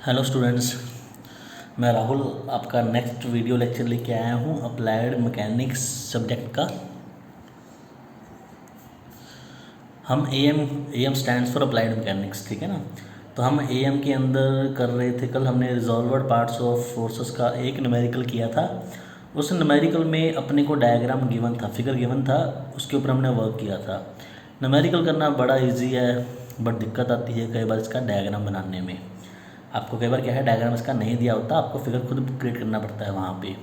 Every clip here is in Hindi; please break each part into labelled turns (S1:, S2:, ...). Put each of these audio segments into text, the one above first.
S1: हेलो स्टूडेंट्स, मैं राहुल आपका नेक्स्ट वीडियो लेक्चर लेके आया हूँ अप्लाइड मैकेनिक्स सब्जेक्ट का। हम M stands for applied mechanics, ठीक है ना। तो हम एम के अंदर कर रहे थे, कल हमने रिजॉल्वर्ड पार्ट्स ऑफ फोर्सेस का एक न्यूमेरिकल किया था। उस न्यूमेरिकल में अपने को डायग्राम गिवन था, फिगर गिवन था, उसके ऊपर हमने वर्क किया था। न्यूमेरिकल करना बड़ा इजी है, बट दिक्कत आती है कई बार इसका डायग्राम बनाने में। आपको कई बार क्या है, डायग्राम इसका नहीं दिया होता, आपको फिगर खुद क्रिएट करना पड़ता है वहाँ पे।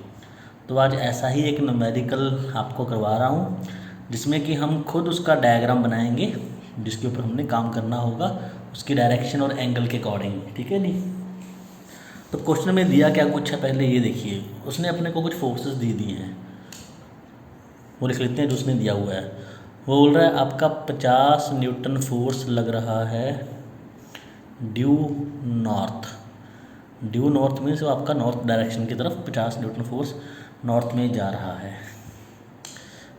S1: तो आज ऐसा ही एक न्यूमेरिकल आपको करवा रहा हूँ जिसमें कि हम खुद उसका डायग्राम बनाएंगे, जिसके ऊपर हमने काम करना होगा उसकी डायरेक्शन और एंगल के अकॉर्डिंग, ठीक है नी। तो क्वेश्चन में दिया क्या कुछ है, पहले ये देखिए। उसने अपने को कुछ फोर्सेस दे दिए हैं, वो लिख लेते हैं जो उसने दिया हुआ है। वो बोल रहा है आपका 50 न्यूटन फोर्स लग रहा है ड्यू नॉर्थ मीन्स वो आपका नॉर्थ डायरेक्शन की तरफ 50 न्यूटन फोर्स नॉर्थ में जा रहा है।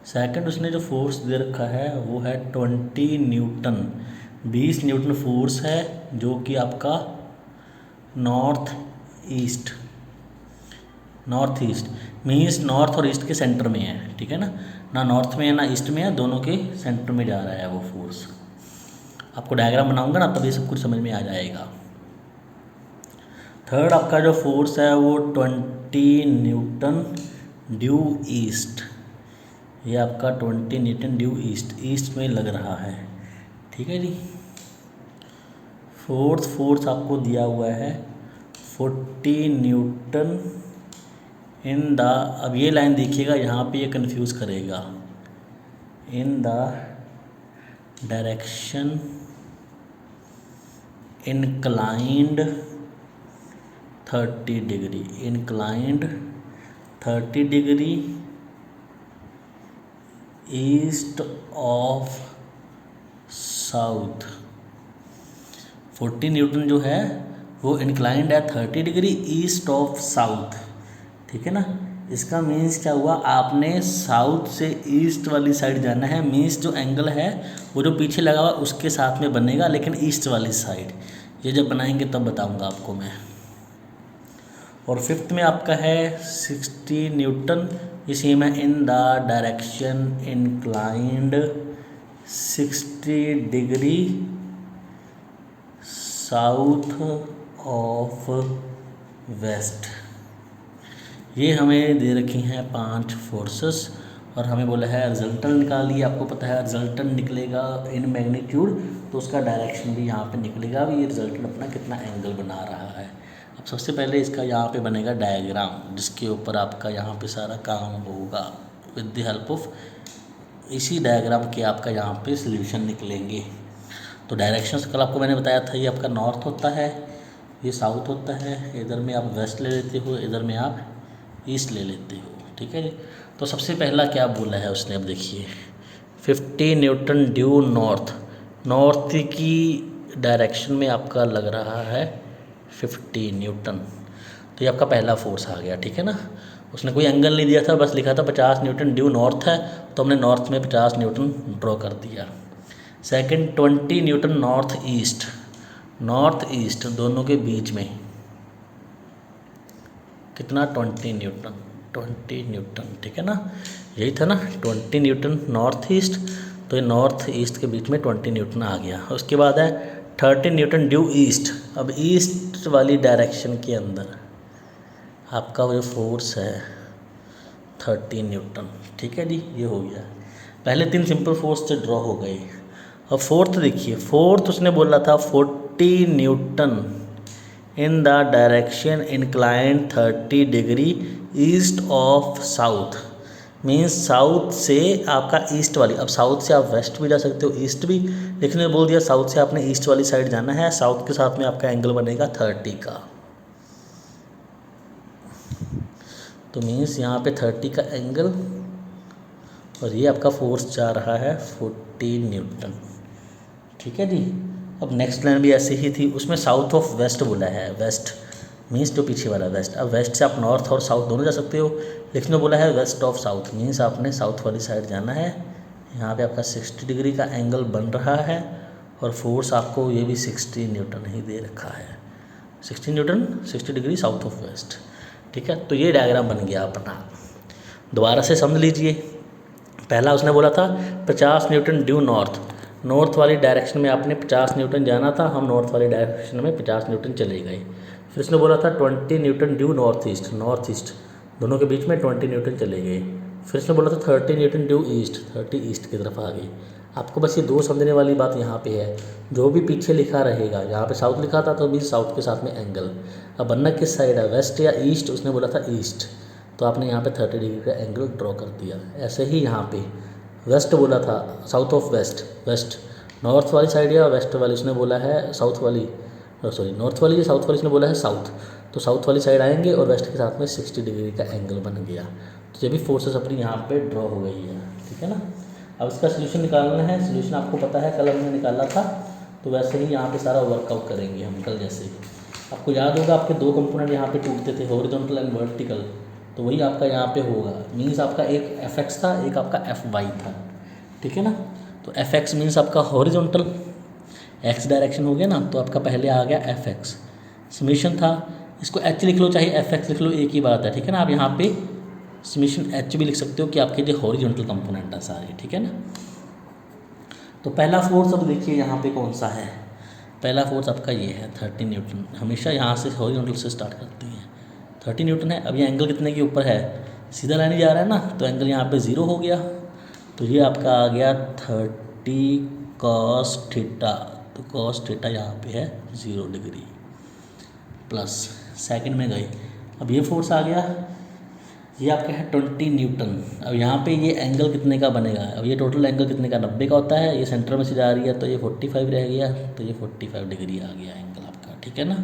S1: सेकंड, उसने जो फोर्स दे रखा है वो है 20 न्यूटन, 20 न्यूटन फोर्स है जो कि आपका नॉर्थ ईस्ट मीन्स नॉर्थ और ईस्ट के सेंटर में है, ठीक है ना। ना नॉर्थ में है ना ईस्ट में है, दोनों के सेंटर में जा रहा है वो फोर्स। आपको डायग्राम बनाऊंगा ना तभी सब कुछ समझ में आ जाएगा। थर्ड, आपका जो फोर्स है वो 20 न्यूटन ड्यू ईस्ट, ये आपका 20 न्यूटन ड्यू ईस्ट में लग रहा है, ठीक है जी। फोर्थ फोर्स आपको दिया हुआ है 40 न्यूटन इन द, अब ये लाइन देखिएगा, यहाँ पे ये कंफ्यूज करेगा, इन the direction inclined 30 degree, inclined 30 degree east of south. 40 Newton जो है वो इंक्लाइंड है 30 डिग्री ईस्ट ऑफ साउथ, ठीक है ना। इसका मीन्स क्या हुआ, आपने साउथ से ईस्ट वाली साइड जाना है, मीन्स जो एंगल है वो जो पीछे लगा हुआ उसके साथ में बनेगा, लेकिन ईस्ट वाली साइड। ये जब बनाएंगे तब बताऊंगा आपको मैं। और फिफ्थ में आपका है 60 न्यूटन, ये सेम है in the direction inclined 60 degree south of west. ये हमें दे रखी हैं 5 फोर्सेस और हमें बोला है रिजल्टेंट निकालिए। आपको पता है रिजल्टेंट निकलेगा इन मैग्नीट्यूड, तो उसका डायरेक्शन भी यहाँ पे निकलेगा। ये रिजल्टेंट अपना कितना एंगल बना रहा है। अब सबसे पहले इसका यहाँ पे बनेगा डायग्राम, जिसके ऊपर आपका यहाँ पे सारा काम होगा विद द हेल्प ऑफ इसी डायग्राम के आपका यहाँ पे सॉल्यूशन निकलेंगे। तो डायरेक्शंस कल आपको मैंने बताया था, ये आपका नॉर्थ होता है, ये साउथ होता है, इधर में आप वेस्ट ले लेते हो, इधर में आप ईस्ट ले लेते हो, ठीक है। तो सबसे पहला क्या बोला है उसने, अब देखिए 50 न्यूटन ड्यू नॉर्थ की डायरेक्शन में आपका लग रहा है 50 न्यूटन। तो ये आपका पहला फोर्स आ गया, ठीक है ना। उसने कोई एंगल नहीं दिया था, बस लिखा था 50 न्यूटन ड्यू नॉर्थ है, तो हमने नॉर्थ में 50 न्यूटन ड्रॉ कर दिया। सेकंड 20 न्यूटन नॉर्थ ईस्ट दोनों के बीच में कितना 20 न्यूटन, ठीक है ना। यही था ना 20 न्यूटन नॉर्थ ईस्ट, तो ये नॉर्थ ईस्ट के बीच में 20 न्यूटन आ गया। उसके बाद है 30 न्यूटन ड्यू ईस्ट। अब ईस्ट वाली डायरेक्शन के अंदर आपका वो जो फोर्स है 30 न्यूटन, ठीक है जी। ये हो गया, पहले 3 सिंपल फोर्स से ड्रॉ हो गए। अब फोर्थ देखिए, फोर्थ उसने बोला था 40 Newton in the direction inclined 30 degree east of south, means south से आपका ईस्ट वाली। अब साउथ से आप वेस्ट भी जा सकते हो, ईस्ट भी, लेकिन मैं बोल दिया साउथ से आपने ईस्ट वाली साइड जाना है। साउथ के साथ में आपका एंगल बनेगा 30 का, तो मीन्स यहाँ पे 30 का एंगल, और ये आपका फोर्स जा रहा है 40 न्यूटन, ठीक है जी। अब नेक्स्ट लाइन भी ऐसे ही थी, उसमें साउथ ऑफ वेस्ट बोला है, वेस्ट मीन्स जो पीछे वाला वेस्ट। अब वेस्ट से आप नॉर्थ और साउथ दोनों जा सकते हो, लेकिन वो बोला है वेस्ट ऑफ साउथ, मीन्स आपने साउथ वाली साइड जाना है। यहाँ पे आपका 60 डिग्री का एंगल बन रहा है और फोर्स आपको ये भी 60 न्यूटन ही दे रखा है। 60 newton 60 degree south of west. ठीक है, तो ये डायग्राम बन गया अपना। दोबारा से समझ लीजिए, पहला उसने बोला था 50 न्यूटन ड्यू नॉर्थ वाली डायरेक्शन में आपने 50 न्यूटन जाना था, हम नॉर्थ वाली डायरेक्शन में 50 न्यूटन चले गए। फिर उसने बोला था 20 न्यूटन ड्यू नॉर्थ ईस्ट, दोनों के बीच में 20 न्यूटन चले गए। फिर उसने बोला था 30 न्यूटन ड्यू ईस्ट, 30 ईस्ट की तरफ आ गए। आपको बस ये दो समझने वाली बात यहाँ पे है, जो भी पीछे लिखा रहेगा, यहाँ पे साउथ लिखा था तो भी साउथ के साथ में एंगल। अब बनना किस साइड है, वेस्ट या ईस्ट, उसने बोला था ईस्ट, तो आपने यहाँ पे 30 डिग्री का एंगल ड्रॉ कर दिया। ऐसे ही यहाँ पे वेस्ट बोला था, साउथ ऑफ वेस्ट नॉर्थ वाली साइड या वेस्ट वाली, उसने बोला है साउथ वाली, सॉरी नॉर्थ वाली या साउथ वाली, उसने बोला है साउथ, तो साउथ वाली साइड आएंगे और वेस्ट के साथ में 60 डिग्री का एंगल बन गया। तो ये भी फोर्सेस अपनी यहाँ पे ड्रॉ हो गई है। ठीक है ना। अब इसका सोल्यूशन निकालना है, सोल्यूशन आपको पता है कल हमने निकाला था, तो वैसे ही यहाँ पे सारा वर्कआउट करेंगे हम कल जैसे। आपको याद होगा आपके दो कंपोनेंट यहाँ पे टूटते थे, हॉरिजॉन्टल एंड वर्टिकल, तो वही आपका यहाँ पे होगा। मीन्स आपका एक fx था, एक आपका fy था। ठीक है ना। तो fx मीन्स आपका हॉरिजॉन्टल, x डायरेक्शन हो गया ना, तो आपका पहले आ गया fx, समीशन था। इसको h लिख लो चाहे fx लिख लो, एक ही बात है। ठीक है ना। आप यहाँ पे समीशन h भी लिख सकते हो कि आपके जो हॉरिजॉन्टल कंपोनेंट है सारे। ठीक है ना। तो पहला फोर्स अब देखिए यहाँ पे कौन सा है, पहला फोर्स आपका ये है 30 न्यूटन। हमेशा यहाँ से हॉरिजॉन्टल से स्टार्ट करते हैं, 30 न्यूटन है। अब ये एंगल कितने के ऊपर है, सीधा लाइन ही जा रहा है ना, तो एंगल यहाँ पे 0 हो गया, तो ये आपका आ गया 30 cos थीटा, तो cos थीटा यहाँ पे है 0 डिग्री, प्लस सेकंड में गए। अब ये फोर्स आ गया, ये आपका है 20 न्यूटन। अब यहाँ पे ये एंगल कितने का बनेगा, अब ये टोटल एंगल कितने का, 90 का होता है, ये सेंटर में से जा रही है तो ये 45 रह गया, तो ये 45 डिग्री आ गया एंगल आपका। ठीक है ना।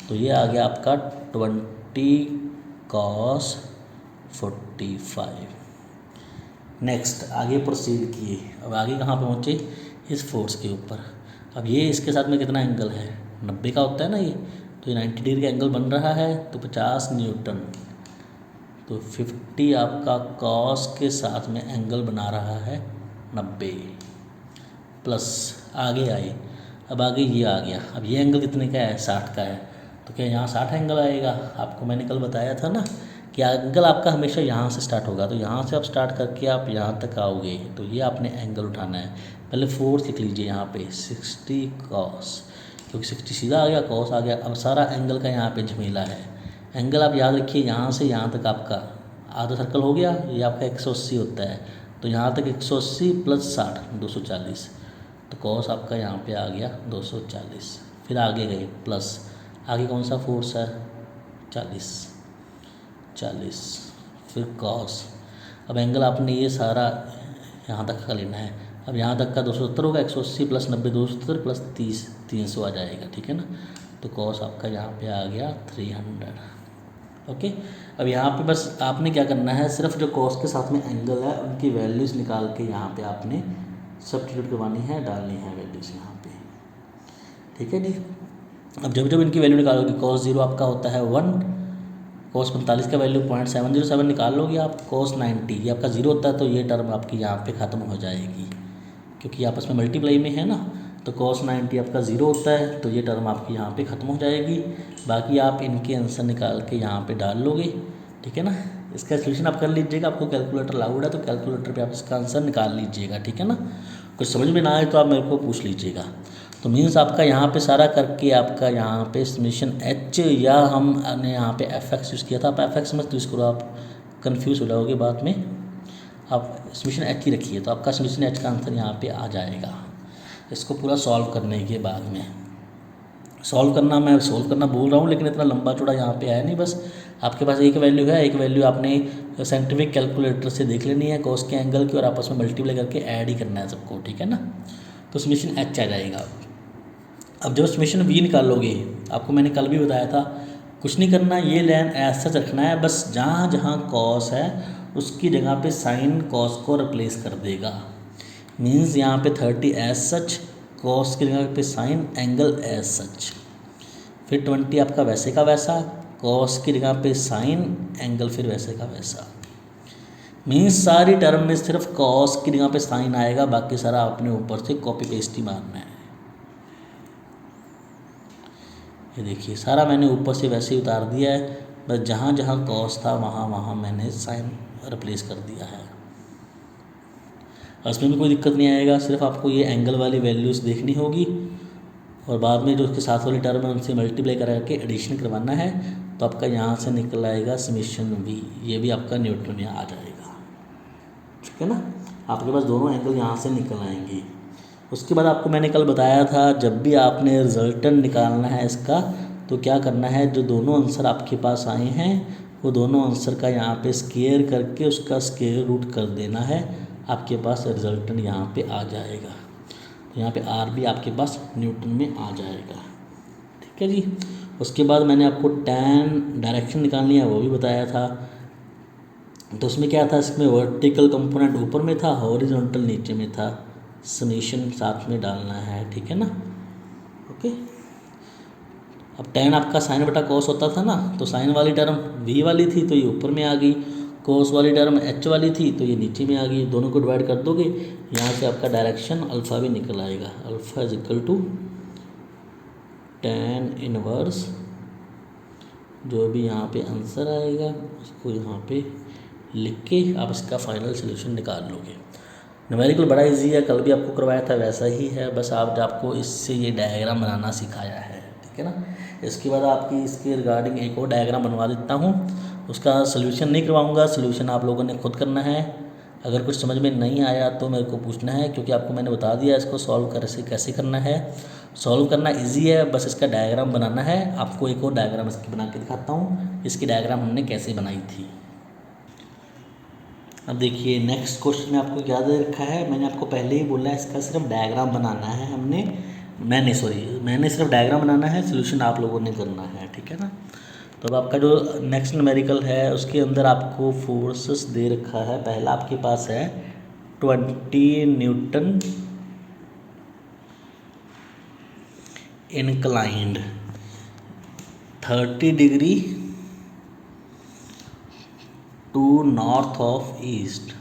S1: तो ये आ गया आपका 20 cos 45। नेक्स्ट आगे प्रोसीड किए, अब आगे कहाँ पहुँचे, इस फोर्स के ऊपर। अब ये इसके साथ में कितना एंगल है, 90 का होता है ना ये, तो ये 90 डिग्री का एंगल बन रहा है, तो 50 न्यूटन, तो 50 आपका कॉस के साथ में एंगल बना रहा है 90, प्लस आगे आए। अब आगे ये आ गया, अब ये एंगल कितने का है, 60 का है, तो क्या यहाँ 60 एंगल आएगा। आपको मैंने कल बताया था ना कि एंगल आपका हमेशा यहाँ से स्टार्ट होगा, तो यहाँ से आप स्टार्ट करके आप यहाँ तक आओगे, तो ये आपने एंगल उठाना है। पहले फोर्स लिख लीजिए यहाँ पे 60 कॉस, क्योंकि 60 सीधा आ गया, कॉस आ गया। अब सारा एंगल का यहाँ पे झमेला है। एंगल आप याद रखिए, यहाँ से यहाँ तक आपका आधा सर्कल हो गया, ये आपका 180 होता है, तो यहाँ तक 180 प्लस 60 240, तो कॉस आपका यहाँ पे आ गया 240। फिर आगे गए प्लस, आगे कौन सा फोर्स है 40, फिर कॉस। अब एंगल आपने ये सारा यहाँ तक का लेना है। अब यहाँ तक का 270 होगा, 180 प्लस 90 270 प्लस 30 300 आ जाएगा। ठीक है ना। तो कॉस आपका यहाँ पे आ गया 300। ओके। अब यहाँ पे बस आपने क्या करना है, सिर्फ जो कॉस के साथ में एंगल है उनकी वैल्यूज़ निकाल के यहाँ पे आपने सब्स्टिट्यूट करवानी है, डालनी है वैल्यूज़ यहाँ पे। ठीक है जी। अब जब जब इनकी वैल्यू निकालोगे, cos 0 आपका होता है 1, cos 45 का वैल्यू 0.707 निकाल लोगे आप, cos 90 ये आपका 0 होता है, तो ये टर्म आपकी यहाँ पे ख़त्म हो जाएगी, क्योंकि आपस में मल्टीप्लाई में है ना, तो cos 90 आपका 0 होता है, तो ये टर्म आपकी यहाँ पे ख़त्म हो जाएगी। बाकी आप इनके आंसर निकाल के यहाँ पे डाल लोगे। ठीक है ना। इसका सोल्यूशन आप कर लीजिएगा, आपको कैलकुलेटर अलाउड है तो कैलकुलेटर पे आप इसका आंसर निकाल लीजिएगा। ठीक है ना। कुछ समझ में ना आए तो आप मेरे को पूछ लीजिएगा। तो मीन्स आपका यहाँ पे सारा करके आपका यहाँ पे समीशन h, या हमने यहाँ पे fx यूज़ किया था, आप fx मत यूज़ करो, आप कंफ्यूज हो जाओगे बाद में। आप समीशन h ही रखिए, तो आपका समीशन h का आंसर यहाँ पे आ जाएगा। इसको पूरा सॉल्व करने के बाद में, सॉल्व करना बोल रहा हूँ, लेकिन इतना लंबा चौड़ा यहाँ पे है नहीं। बस आपके पास एक वैल्यू है, एक वैल्यू आपने साइंटिफिक कैलकुलेटर से देख लेनी है कॉस के एंगल की, और आपस में मल्टीप्लाई करके ऐड ही करना है सबको। ठीक है ना। तो समीशन h आ जाएगा। अब जब समीशन v निकालोगे, आपको मैंने कल भी बताया था, कुछ नहीं करना, ये लाइन ऐसा रखना है, बस जहाँ जहाँ कॉस है उसकी जगह पे साइन कॉस को रिप्लेस कर देगा। मीन्स यहाँ पे 30 एज सच, कॉस की जगह पे साइन, एंगल एज सच। फिर 20 आपका वैसे का वैसा, कॉस की जगह पे साइन, एंगल फिर वैसे का वैसा। मीन्स सारी टर्म में सिर्फ कॉस की जगह पे साइन आएगा, बाकी सारा अपने ऊपर से कॉपी पेस्ट ही मारना है। ये देखिए सारा मैंने ऊपर से वैसे ही उतार दिया है, बस जहाँ जहाँ कॉस था वहाँ वहाँ मैंने साइन रिप्लेस कर दिया है। इसमें भी कोई दिक्कत नहीं आएगा, सिर्फ आपको ये एंगल वाली वैल्यूज़ देखनी होगी और बाद में जो उसके साथ वाली टर्म है उनसे मल्टीप्लाई करा के एडिशन करवाना है, तो आपका यहाँ से निकल आएगा समेशन v, ये भी आपका न्यूटन में आ जाएगा। ठीक है ना, आपके पास दोनों एंगल यहाँ से निकल आएंगे। उसके बाद आपको मैंने कल बताया था जब भी आपने रिजल्टेंट निकालना है इसका, तो क्या करना है, जो दोनों आंसर आपके पास आए हैं वो दोनों आंसर का यहाँ पे स्क्वायर करके उसका स्क्वायर रूट कर देना है, आपके पास रिजल्टेंट यहाँ पे आ जाएगा। तो यहाँ पे आर भी आपके पास न्यूटन में आ जाएगा। ठीक है जी। उसके बाद मैंने आपको टैन डायरेक्शन निकालनी है वो भी बताया था। तो उसमें क्या था, इसमें वर्टिकल कंपोनेंट ऊपर में था, हॉरिजॉन्टल नीचे में था, समेशन साथ में डालना है। ठीक है ना, ओके। अब टैन आपका साइन बटा कॉस होता था ना, तो साइन वाली टर्म v वाली थी तो ये ऊपर में आ गई, कॉस वाली टर्म h वाली थी तो ये नीचे में आ गई। दोनों को डिवाइड कर दोगे, यहाँ से आपका डायरेक्शन अल्फ़ा भी निकल आएगा। Alpha is equal to tan inverse, जो भी यहाँ पे आंसर आएगा उसको यहाँ पे लिख के आप इसका फाइनल सोल्यूशन निकाल लोगे। न्यूमेरिकल बड़ा इजी है, कल भी आपको करवाया था वैसा ही है, बस आपको इससे ये डायग्राम बनाना सिखाया है। ठीक है ना। इसके बाद आपकी इसके रिगार्डिंग एक और डायग्राम बनवा देता हूँ, उसका सोल्यूशन नहीं करवाऊँगा, सोल्यूशन आप लोगों ने खुद करना है। अगर कुछ समझ में नहीं आया तो मेरे को पूछना है, क्योंकि आपको मैंने बता दिया इसको सॉल्व कैसे करना है। सॉल्व करना इजी है, बस इसका डायग्राम बनाना है। आपको एक और डायग्राम इसकी बना के दिखाता हूँ, इसकी डायग्राम हमने कैसे बनाई थी। अब देखिए नेक्स्ट क्वेश्चन में आपको क्या दे रखा है, मैंने आपको पहले ही बोला है इसका सिर्फ डायग्राम बनाना है, मैंने सिर्फ डायग्राम बनाना है, सोल्यूशन आप लोगों ने करना है। ठीक है ना। तो अब आपका जो नेक्स्ट न्यूमेरिकल है उसके अंदर आपको फोर्सेस दे रखा है। पहला आपके पास है 20 newton inclined 30 degree to north of east.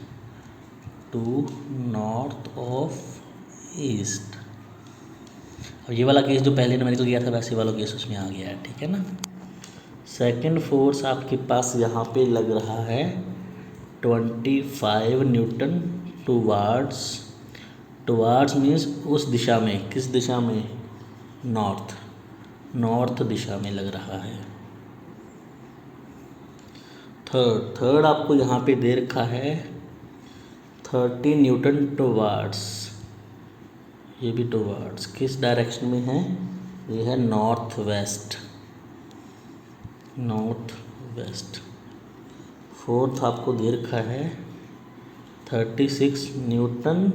S1: अब ये वाला केस जो पहले न्यूमेरिकल किया था वैसे वाला केस उसमें आ गया है। ठीक है ना। सेकंड फोर्स आपके पास यहाँ पे लग रहा है 25 न्यूटन टुवार्ड्स मीन्स उस दिशा में, किस दिशा में, नॉर्थ दिशा में लग रहा है। थर्ड आपको यहाँ पे दे रखा है 30 न्यूटन टुवार्ड्स, ये भी टुवार्ड्स किस डायरेक्शन में है, ये है नॉर्थ वेस्ट। फोर्थ आपको दे रखा है 36 newton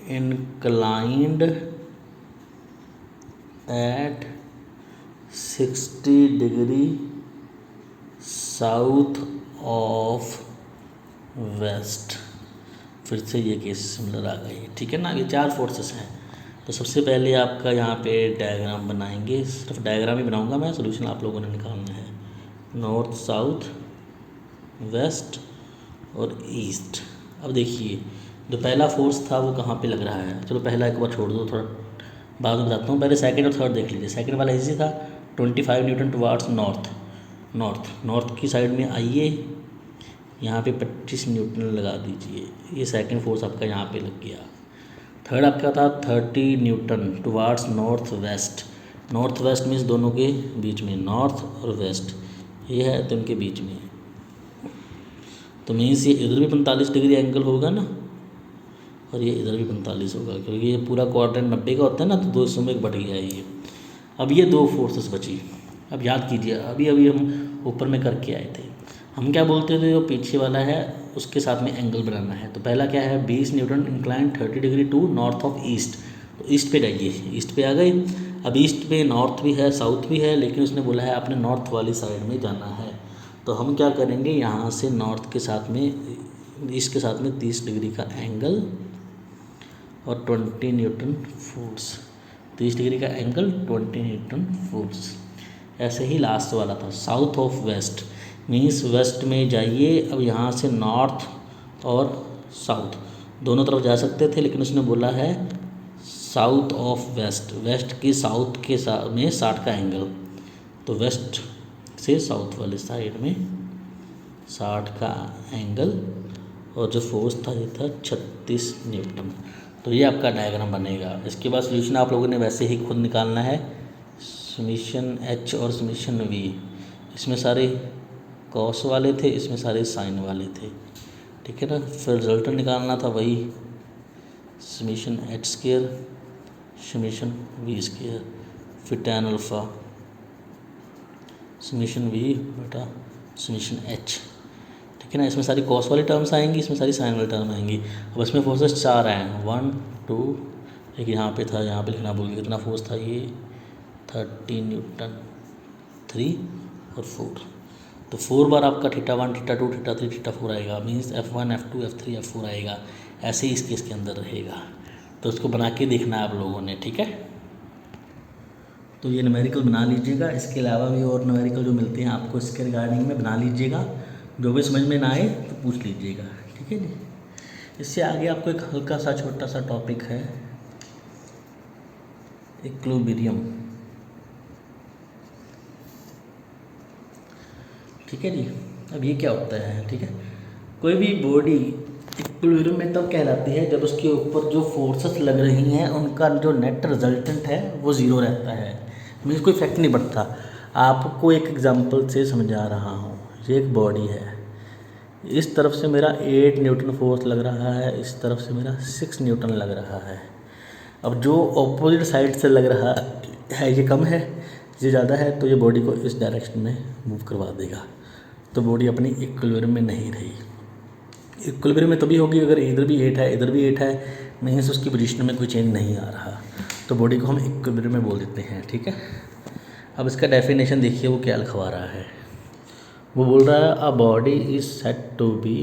S1: inclined at 60 degree south of west. फिर से ये केस सिमिलर आ गई। ठीक है ना। ये 4 फोर्सेस हैं। तो सबसे पहले आपका यहाँ पे डायग्राम बनाएंगे, सिर्फ डायग्राम ही बनाऊंगा मैं, सोल्यूशन आप लोगों ने निकालना है। नॉर्थ, साउथ, वेस्ट और ईस्ट। अब देखिए जो पहला फोर्स था वो कहाँ पे लग रहा है, चलो पहला एक बार छोड़ दो, थोड़ा बाद में बताता हूँ, पहले सेकंड और थर्ड देख लीजिए। सेकंड वाला इजी था, 25 न्यूटन टुवार्ड्स नॉर्थ की साइड में आइए, यहाँ पे 25 न्यूटन लगा दीजिए, ये सेकंड फोर्स आपका यहाँ पे लग गया। थर्ड आपका था 30 Newton towards north west means दोनों के बीच में, नॉर्थ और वेस्ट ये है तो इनके बीच में, तो मीन्स ये इधर भी 45 डिग्री एंगल होगा ना, और ये इधर भी 45 होगा, क्योंकि ये पूरा क्वाड्रेंट 90 का होता है ना, तो 2 हिस्सों में बढ़ गया ये। अब ये 2 फोर्सेस बची। अब याद कीजिए अभी हम ऊपर में करके आए थे, हम क्या बोलते थे, जो पीछे वाला है उसके साथ में एंगल बनाना है। तो पहला क्या है, 20 newton incline 30 degree to north of east, तो ईस्ट पे जाइए, ईस्ट पे आ गए। अब ईस्ट पे नॉर्थ भी है साउथ भी है, लेकिन उसने बोला है आपने नॉर्थ वाली साइड में जाना है। तो हम क्या करेंगे, यहाँ से नॉर्थ के साथ में, ईस्ट के साथ में 30 डिग्री का एंगल और 20 न्यूटन फोर्स, 30 डिग्री का एंगल 20 न्यूटन फोर्स। ऐसे ही लास्ट वाला था south of west, means west में जाइए। अब यहाँ से नॉर्थ और साउथ दोनों तरफ जा सकते थे, लेकिन उसने बोला है साउथ ऑफ वेस्ट, वेस्ट के साउथ के में 60 का एंगल, तो वेस्ट से साउथ वाले साइड में 60 का एंगल, और जो फोर्स था ये था 36 न्यूटन। तो ये आपका डायग्राम बनेगा। इसके बाद सोल्यूशन आप लोगों ने वैसे ही खुद निकालना है। समीशन एच और समीशन वी, इसमें सारे कॉस वाले थे, इसमें सारे साइन वाले थे, ठीक है ना। फिर रिजल्टेंट निकालना था वही summation H square summation V square, फिर tan अल्फ़ा समीशन वी बटा समीशन एच, ठीक है ना। इसमें सारी कॉस वाली टर्म्स आएंगी, इसमें सारी साइन वाली टर्म आएंगी। अब इसमें फोर्सेस 4 हैं, 1 2, एक यहाँ पे था, यहाँ पे लिखना भूल गया कितना फोर्स था, ये 30 न्यूटन, 3 और 4। तो 4 बार आपका θ1 θ2 θ3 θ4 आएगा, means F1 F2 F3 F4 आएगा। ऐसे ही इस केस के अंदर रहेगा। तो उसको बना के देखना है आप लोगों ने, ठीक है। तो ये न्यूमेरिकल बना लीजिएगा। इसके अलावा भी और न्यूमेरिकल जो मिलते हैं आपको इसके रिगार्डिंग में बना लीजिएगा। जो भी समझ में ना आए तो पूछ लीजिएगा, ठीक है जी। इससे आगे आपको एक हल्का सा छोटा सा टॉपिक है, इक्विलिब्रियम, ठीक है जी। अब ये क्या होता है, ठीक है। कोई भी बॉडी इक्विलिब्रियम में तब कहलाती है जब उसके ऊपर जो फोर्सेस लग रही हैं उनका जो नेट रिजल्टेंट है वो ज़ीरो रहता है, मीन्स कोई इफेक्ट नहीं पड़ता। आपको एक एग्जांपल से समझा रहा हूँ। ये एक बॉडी है, इस तरफ से मेरा 8 न्यूटन फोर्स लग रहा है, इस तरफ से मेरा 6 न्यूटन लग रहा है। अब जो ऑपोजिट साइड से लग रहा है ये कम है, ये ज़्यादा है, तो ये बॉडी को इस डायरेक्शन में मूव करवा देगा। तो बॉडी अपनी इक्विलिब्रियम में नहीं रही। इक्विलिब्रियम में तभी होगी अगर इधर भी 8 है इधर भी 8 है, नहीं से उसकी पोजीशन में कोई चेंज नहीं आ रहा, तो बॉडी को हम इक्विलिब्रियम में बोल देते हैं, ठीक है। अब इसका डेफिनेशन देखिए वो क्या लिखवा रहा है। वो बोल रहा है a body is said to be,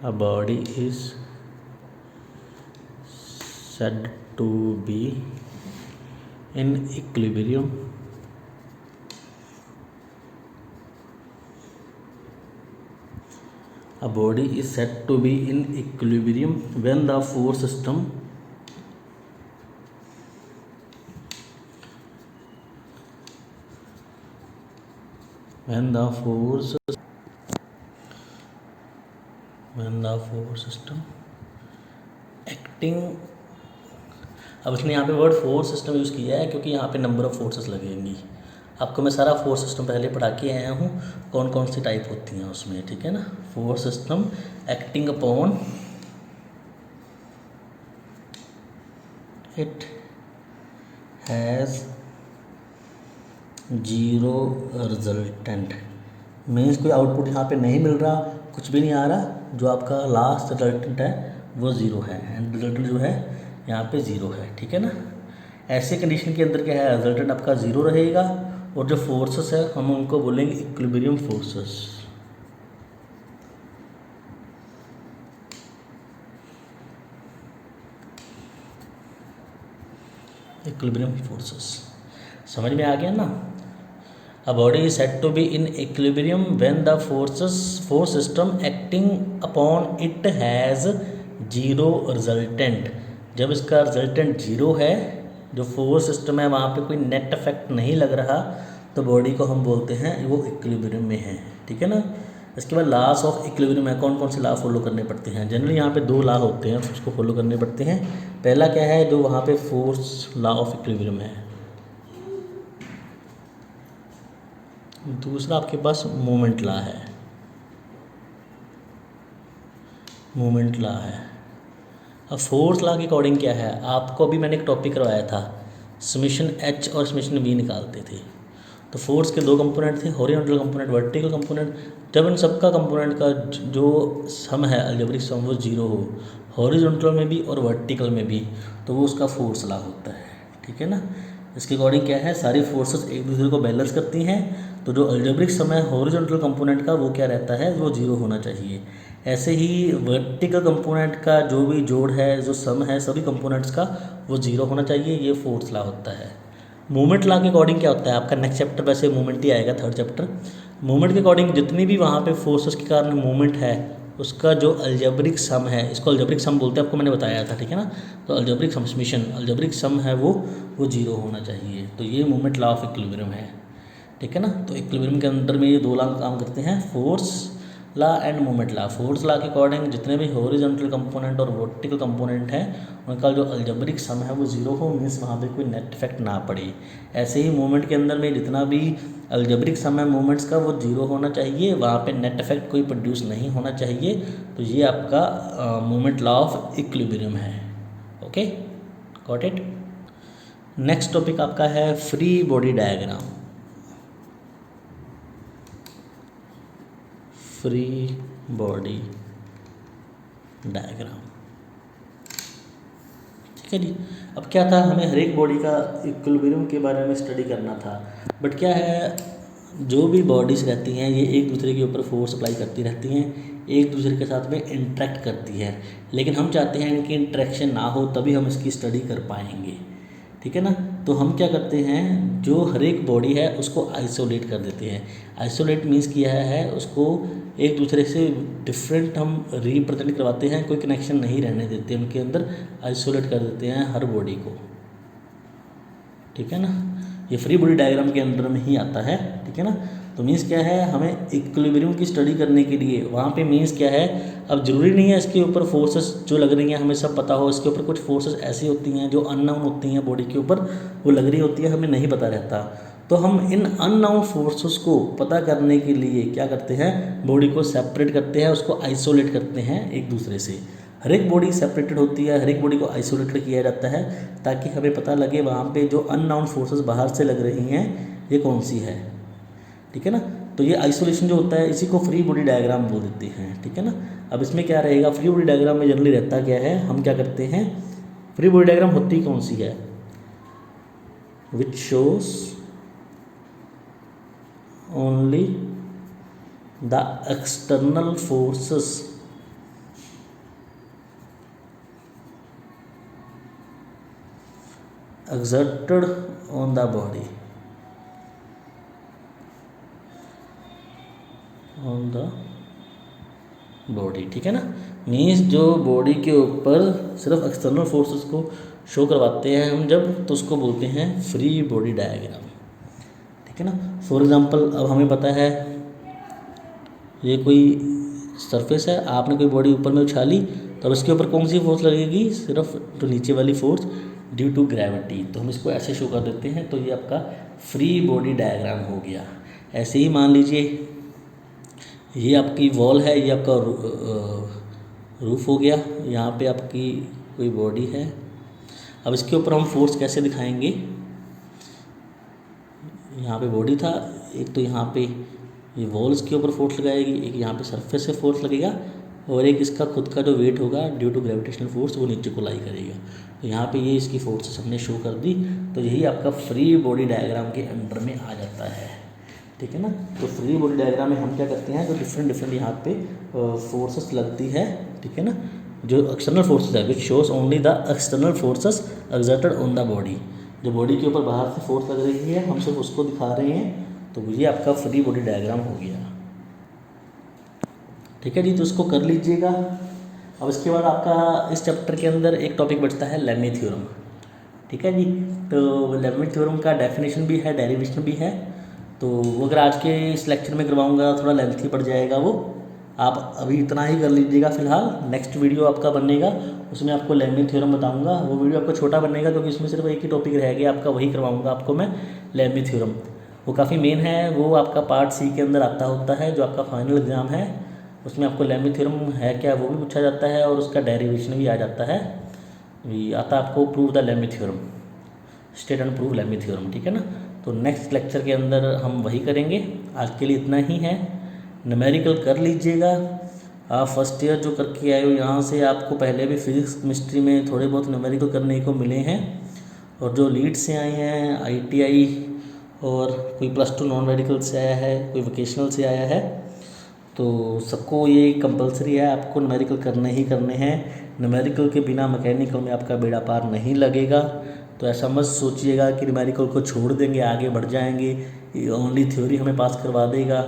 S1: a body is said to be in equilibrium A body is said to be in equilibrium when the force system system acting। अब इसने यहाँ पे वर्ड फोर्स सिस्टम यूज़ किया है क्योंकि यहाँ पे नंबर ऑफ फोर्सेस लगेंगी। आपको मैं सारा फोर्स सिस्टम पहले पढ़ा के आया हूँ, कौन कौन सी टाइप होती हैं उसमें, ठीक है ना। Force system acting upon it has zero resultant, means कोई आउटपुट यहाँ पे नहीं मिल रहा, कुछ भी नहीं आ रहा, जो आपका लास्ट रिजल्टेंट है वो ज़ीरो है, एंड रिजल्टेंट जो है यहाँ पे ज़ीरो है, ठीक है ना। ऐसे कंडीशन के अंदर क्या है, रिजल्टेंट आपका ज़ीरो रहेगा, और जो फोर्सेस है हम उनको बोलेंगे इक्विलिब्रियम फोर्सेस। इक्विलिब्रियम फोर्सेस समझ में आ गया ना। A body is said to be in equilibrium when the force system acting upon it has zero resultant। जब इसका रिजल्टेंट जीरो है, जो फोर्स सिस्टम है वहाँ पे कोई नेट इफेक्ट नहीं लग रहा, तो बॉडी को हम बोलते हैं वो इक्विलिब्रियम में है, ठीक है ना। इसके बाद लॉस ऑफ इक्विलिब्रियम है, कौन कौन से लॉ फॉलो करने पड़ते हैं। जनरली यहाँ पे 2 लॉ होते हैं उसको फॉलो करने पड़ते हैं। पहला क्या है, जो वहाँ पे फोर्स लॉ ऑफ इक्विलिब्रियम है। दूसरा आपके पास मोमेंट लॉ है, मोमेंट लॉ है। अब फोर्स लॉ के अकॉर्डिंग क्या है, आपको अभी मैंने एक टॉपिक करवाया था, समीशन एच और समीशन वी निकालते थे। तो फोर्स के 2 कंपोनेंट थे, हॉरिजॉन्टल कंपोनेंट, वर्टिकल कंपोनेंट। जब इन सबका कंपोनेंट का जो सम है अलजेब्रिक सम वो जीरो हो, हॉरिजॉन्टल में भी और वर्टिकल में भी, तो वो उसका फोर्स लॉ होता है, ठीक है ना। इसके अकॉर्डिंग क्या है, सारी फोर्सेस एक दूसरे को बैलेंस करती हैं, तो जो अलजेब्रिक सम है हॉरिजॉन्टल कंपोनेंट का वो क्या रहता है, वो जीरो होना चाहिए। ऐसे ही वर्टिकल कंपोनेंट का जो भी जोड़ है, जो सम है सभी कंपोनेंट्स का, वो जीरो होना चाहिए। ये फोर्स लॉ होता है। मूवमेंट लॉ के अकॉर्डिंग क्या होता है, आपका नेक्स्ट चैप्टर वैसे मूवमेंट ही आएगा, 3rd चैप्टर। मूवमेंट के अकॉर्डिंग जितनी भी वहाँ पे फोर्सेस के कारण मूवमेंट है उसका जो अलजेब्रिक सम है, इसको अलजेब्रिक सम बोलते हैं, आपको मैंने बताया था, ठीक है ना। तो अलजेब्रिक समेशन, अलजेब्रिक सम है वो 0 होना चाहिए। तो ये मोमेंट लॉ ऑफ इक्विलिब्रियम है, ठीक है ना। तो इक्विलिब्रियम के अंदर में ये 2 लॉ काम करते हैं, force law end moment law. Force law के अकॉर्डिंग जितने भी हॉरिजॉन्टल कंपोनेंट और वर्टिकल कंपोनेंट हैं उनका जो अलजेब्रिक सम है वो 0 हो, मीन्स वहाँ पे कोई नेट इफेक्ट ना पड़े। ऐसे ही मोमेंट के अंदर में जितना भी अलजेब्रिक सम है मोमेंट्स का वो 0 होना चाहिए, वहाँ पे नेट इफेक्ट कोई प्रोड्यूस नहीं होना चाहिए। तो ये आपका मोमेंट लॉ ऑफ इक्विलिब्रियम है। Okay, got it. Next topic आपका है free body diagram. Free body diagram, ठीक है जी। अब क्या था, हमें हर एक बॉडी का इक्विलिब्रियम के बारे में स्टडी करना था। बट क्या है, जो भी बॉडीज़ रहती हैं ये एक दूसरे के ऊपर फोर्स अप्लाई करती रहती हैं, एक दूसरे के साथ में इंटरेक्ट करती है, लेकिन हम चाहते हैं इनकी इंटरेक्शन ना हो, तभी हम इसकी स्टडी कर पाएंगे, ठीक है ना। तो हम क्या करते हैं, जो हर एक बॉडी है उसको आइसोलेट कर देते हैं। आइसोलेट मीन्स किया है उसको एक दूसरे से डिफरेंट हम रिप्रेजेंट करवाते हैं, कोई कनेक्शन नहीं रहने देते उनके अंदर, आइसोलेट कर देते हैं हर बॉडी को, ठीक है ना। ये फ्री बॉडी डायग्राम के अंदर में ही आता है, ठीक है ना। तो मीन्स क्या है, हमें इक्विलिब्रियम की स्टडी करने के लिए वहाँ पे मीन्स क्या है, अब ज़रूरी नहीं है इसके ऊपर फोर्सेस जो लग रही हैं हमें सब पता हो। इसके ऊपर कुछ फोर्सेस ऐसी होती हैं जो अननोन होती हैं, बॉडी के ऊपर वो लग रही होती है, हमें नहीं पता रहता। तो हम इन अननोन फोर्सेस को पता करने के लिए क्या करते हैं, बॉडी को सेपरेट करते हैं, उसको आइसोलेट करते हैं एक दूसरे से। हर एक बॉडी सेपरेटेड होती है, हर एक बॉडी को आइसोलेटेड किया जाता है ताकि हमें पता लगे वहाँ पे जो अननोन फोर्सेस बाहर से लग रही हैं ये कौन सी है, ठीक है ना। तो ये आइसोलेशन जो होता है इसी को फ्री बॉडी डायग्राम बोल देते हैं, ठीक है ना। अब इसमें क्या रहेगा, फ्री बॉडी डायग्राम में जनरली रहता क्या है, हम क्या करते हैं, फ्री बॉडी डायग्राम होती कौन सी है, which shows only the external forces exerted on the body, on the body, ठीक है ना। मीन्स जो बॉडी के ऊपर सिर्फ एक्सटर्नल फोर्सेस को शो करवाते हैं हम जब, तो उसको बोलते हैं फ्री बॉडी डायग्राम, ठीक है ना। फॉर एग्जांपल अब हमें पता है ये कोई सरफेस है, आपने कोई बॉडी ऊपर में उछाली तो अब इसके ऊपर कौन सी फोर्स लगेगी, सिर्फ तो नीचे वाली फोर्स ड्यू टू ग्रेविटी। तो हम इसको ऐसे शो कर देते हैं, तो ये आपका फ्री बॉडी डायग्राम हो गया। ऐसे ही मान लीजिए ये आपकी वॉल है, ये आपका रूफ हो गया, यहाँ पे आपकी कोई बॉडी है। अब इसके ऊपर हम फोर्स कैसे दिखाएंगे, यहाँ पे बॉडी था, एक तो यहाँ पे ये वॉल्स के ऊपर फोर्स लगाएगी, एक यहाँ पे सरफेस से फोर्स लगेगा, और एक इसका खुद का जो वेट होगा ड्यू टू ग्रेविटेशनल फोर्स वो नीचे को लाई करेगा। तो यहाँ पे ये इसकी फोर्सेस हमने शो कर दी, तो यही आपका फ्री बॉडी डायग्राम के अंडर में आ जाता है, ठीक है ना। तो फ्री बॉडी डायग्राम में हम क्या करते हैं, जो डिफरेंट यहाँ पे फोर्सेस लगती है, ठीक है ना, जो एक्सटर्नल फोर्सेस है, which shows only the external forces exerted on the body. जो बॉडी के ऊपर बाहर से फोर्स लग रही है हम सिर्फ उसको दिखा रहे हैं, तो ये आपका फ्री बॉडी डायग्राम हो गया, ठीक है जी। तो इसको कर लीजिएगा। अब इसके बाद आपका इस चैप्टर के अंदर एक टॉपिक बचता है लेमी थ्योरम, ठीक है जी। तो लेमी थ्योरम का डेफिनेशन भी है, डेरिवेशन भी है। तो वो अगर आज के इस लेक्चर में करवाऊंगा थोड़ा लेंथी पड़ जाएगा, वो आप अभी इतना ही कर लीजिएगा फ़िलहाल। नेक्स्ट वीडियो आपका बनेगा उसमें आपको लेमी थ्योरम बताऊंगा, वो वीडियो आपको छोटा बनेगा क्योंकि इसमें सिर्फ एक ही टॉपिक रह गया आपका, वही करवाऊँगा आपको मैं, लेमी थ्योरम। वो काफ़ी मेन है, वो आपका पार्ट सी के अंदर आता होता है, जो आपका फाइनल एग्ज़ाम है उसमें आपको लेमी थ्योरम है क्या वो भी पूछा जाता है, और उसका डेरिवेशन भी आ जाता है, आता आपको prove the Lami theorem, state and prove Lami theorem, ठीक है ना। तो नेक्स्ट लेक्चर के अंदर हम वही करेंगे। आज के लिए इतना ही है। न्यूमेरिकल कर लीजिएगा, आप फर्स्ट ईयर जो करके आए हो यहाँ से आपको पहले भी फिजिक्स केमिस्ट्री में थोड़े बहुत न्यूमेरिकल करने को मिले हैं, और जो लीड से आए हैं ITI और कोई +2 नॉन मेडिकल से आया है, कोई वोकेशनल से आया है, तो सबको ये कंपलसरी है, आपको न्यूमेरिकल करने ही करने हैं। न्यूमेरिकल के बिना मैकेनिकल में आपका बेड़ा पार नहीं लगेगा। तो ऐसा मत सोचिएगा कि न्यूमेरिकल को छोड़ देंगे आगे बढ़ जाएंगे, ओनली थ्योरी हमें पास करवा देगा,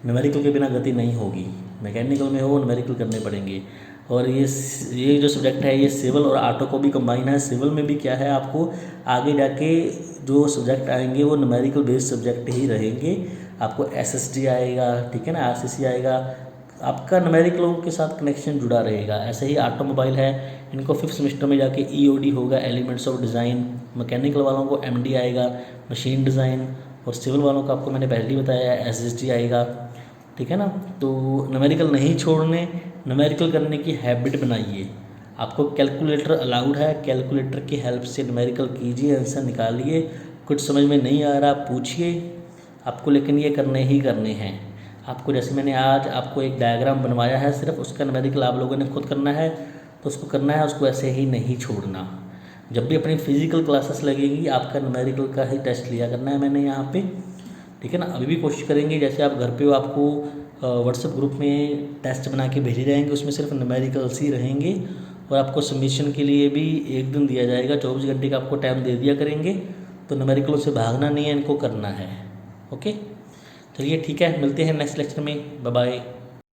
S1: न्यूमेरिकल के बिना गति नहीं होगी। मैकेनिकल में हो न्यूमेरिकल करने पड़ेंगे। और ये जो सब्जेक्ट है ये सिविल और आर्टो को भी कंबाइन है। सिविल में भी क्या है, आपको आगे जाके जो सब्जेक्ट आएंगे वो न्यूमेरिकल बेस्ड सब्जेक्ट ही रहेंगे। आपको एसएसटी आएगा, ठीक है ना, आरसीसी आएगा, आपका न्यूमेरिकलों के साथ कनेक्शन जुड़ा रहेगा। ऐसे ही ऑटोमोबाइल है, इनको 5th सेमेस्टर में जाके ईओडी होगा, एलिमेंट्स ऑफ डिज़ाइन। मैकेनिकल वालों को एमडी आएगा, मशीन डिज़ाइन। और सिविल वालों को आपको मैंने पहले ही बताया है एसएसटी आएगा, ठीक है ना। तो न्यूमेरिकल नहीं छोड़ने, न्यूमेरिकल करने की हैबिट बनाइए। आपको कैलकुलेटर अलाउड है, कैलकुलेटर की हेल्प से न्यूमेरिकल कीजिए, आंसर निकालिए। कुछ समझ में नहीं आ रहा पूछिए आपको, लेकिन ये करने ही करने हैं आपको। जैसे मैंने आज आपको एक डायग्राम बनवाया है, सिर्फ उसका न्यूमेरिकल आप लोगों ने खुद करना है, तो उसको करना है, उसको ऐसे ही नहीं छोड़ना। जब भी अपनी फिजिकल क्लासेस लगेगी आपका न्यूमेरिकल का ही टेस्ट लिया करना है मैंने यहाँ पे, ठीक है ना। अभी भी कोशिश करेंगे, जैसे आप घर पे हो आपको व्हाट्सएप ग्रुप में टेस्ट बना के भेजे जाएंगे, उसमें सिर्फ न्यूमेरिकल्स ही रहेंगे। और आपको सबमिशन के लिए भी एक दिन दिया जाएगा, 24 घंटे का आपको टाइम दे दिया करेंगे। तो न्यूमेरिकलों से भागना नहीं है, इनको करना है। ओके, चलिए ठीक है, मिलते हैं नेक्स्ट लेक्चर में। Bye bye.